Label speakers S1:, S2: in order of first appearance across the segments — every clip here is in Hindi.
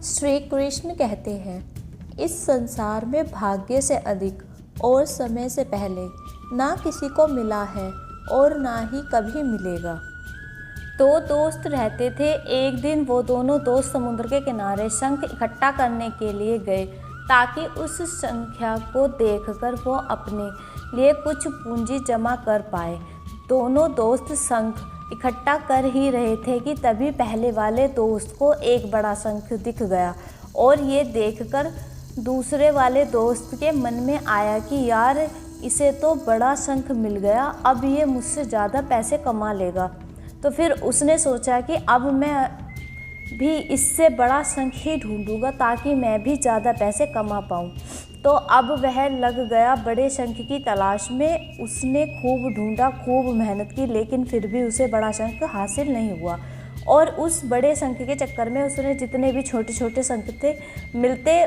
S1: श्री कृष्ण कहते हैं, इस संसार में भाग्य से अधिक और समय से पहले ना किसी को मिला है और ना ही कभी मिलेगा। दो दोस्त रहते थे। एक दिन वो दोनों दोस्त समुद्र के किनारे शंख इकट्ठा करने के लिए गए ताकि उस संख्या को देखकर वो अपने लिए कुछ पूंजी जमा कर पाए। दोनों दोस्त शंख इकट्ठा कर ही रहे थे कि तभी पहले वाले दोस्त को एक बड़ा शंख दिख गया और ये देखकर दूसरे वाले दोस्त के मन में आया कि यार, इसे तो बड़ा शंख मिल गया, अब ये मुझसे ज़्यादा पैसे कमा लेगा। तो फिर उसने सोचा कि अब मैं भी इससे बड़ा शंख ही ढूंढूंगा ताकि मैं भी ज़्यादा पैसे कमा पाऊँ। तो अब वह लग गया बड़े शंख की तलाश में। उसने खूब ढूंढा, खूब मेहनत की, लेकिन फिर भी उसे बड़ा शंख हासिल नहीं हुआ। और उस बड़े शंख के चक्कर में उसने जितने भी छोटे छोटे शंख थे मिलते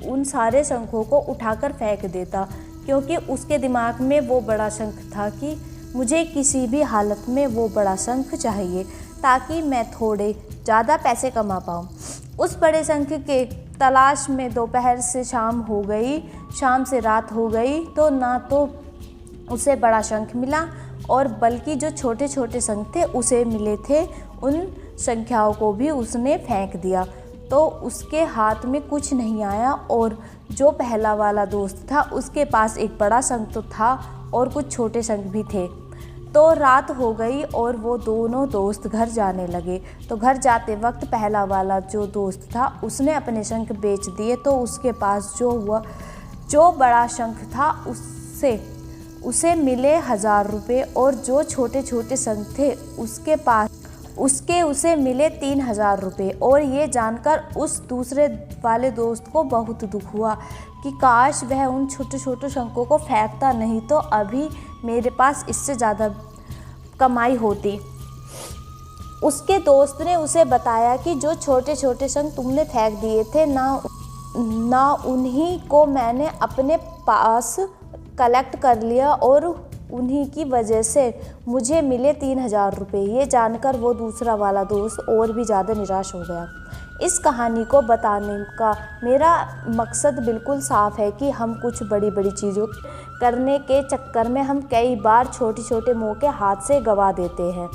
S1: उन सारे शंखों को उठाकर फेंक देता, क्योंकि उसके दिमाग में वो बड़ा शंख था कि मुझे किसी भी हालत में वो बड़ा शंख चाहिए ताकि मैं थोड़े ज़्यादा पैसे कमा पाऊँ। उस बड़े शंख के तलाश में दोपहर से शाम हो गई, शाम से रात हो गई, तो ना तो उसे बड़ा शंख मिला और बल्कि जो छोटे छोटे शंख थे उसे मिले थे, उन संख्याओं को भी उसने फेंक दिया। तो उसके हाथ में कुछ नहीं आया और जो पहला वाला दोस्त था उसके पास एक बड़ा शंख तो था और कुछ छोटे शंख भी थे। तो रात हो गई और वो दोनों दोस्त घर जाने लगे। तो घर जाते वक्त पहला वाला जो दोस्त था उसने अपने शंख बेच दिए। तो उसके पास जो बड़ा शंख था उसे मिले 1000 रुपये और जो छोटे छोटे शंख थे उसे मिले 3000 रुपये। और ये जानकर उस दूसरे वाले दोस्त को बहुत दुख हुआ कि काश वह उन छोटे छोटे शंखों को फेंकता, नहीं तो अभी मेरे पास इससे ज़्यादा कमाई होती। उसके दोस्त ने उसे बताया कि जो छोटे छोटे शंख तुमने फेंक दिए थे ना उन्हीं को मैंने अपने पास कलेक्ट कर लिया और उन्हीं की वजह से मुझे मिले 3000 रुपये। ये जानकर वो दूसरा वाला दोस्त और भी ज़्यादा निराश हो गया। इस कहानी को बताने का मेरा मकसद बिल्कुल साफ है कि हम कुछ बड़ी बड़ी चीज़ों करने के चक्कर में हम कई बार छोटे छोटे मौके हाथ से गंवा देते हैं।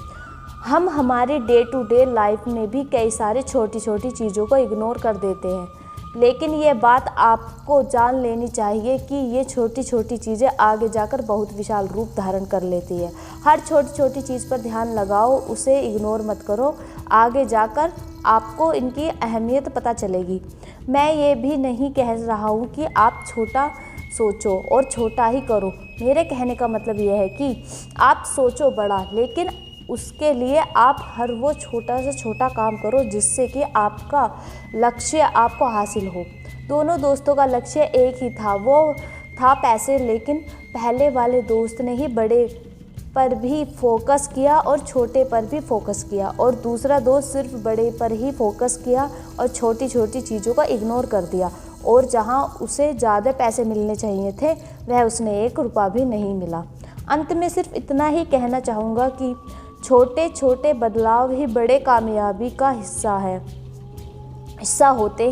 S1: हम हमारी डे टू डे लाइफ में भी कई सारी छोटी छोटी चीज़ों को इग्नोर कर देते हैं, लेकिन ये बात आपको जान लेनी चाहिए कि ये छोटी छोटी चीज़ें आगे जाकर बहुत विशाल रूप धारण कर लेती है। हर छोटी छोटी चीज़ पर ध्यान लगाओ, उसे इग्नोर मत करो, आगे जाकर आपको इनकी अहमियत पता चलेगी। मैं ये भी नहीं कह रहा हूँ कि आप छोटा सोचो और छोटा ही करो। मेरे कहने का मतलब यह है कि आप सोचो बड़ा, लेकिन उसके लिए आप हर वो छोटा से छोटा काम करो जिससे कि आपका लक्ष्य आपको हासिल हो। दोनों दोस्तों का लक्ष्य एक ही था, वो था पैसे, लेकिन पहले वाले दोस्त ने ही बड़े पर भी फोकस किया और छोटे पर भी फोकस किया, और दूसरा दोस्त सिर्फ बड़े पर ही फोकस किया और छोटी छोटी चीज़ों का इग्नोर कर दिया। और जहां उसे ज़्यादा पैसे मिलने चाहिए थे वह उसने 1 रुपया भी नहीं मिला। अंत में सिर्फ इतना ही कहना चाहूँगा कि छोटे छोटे बदलाव ही बड़े कामयाबी का हिस्सा होते हैं।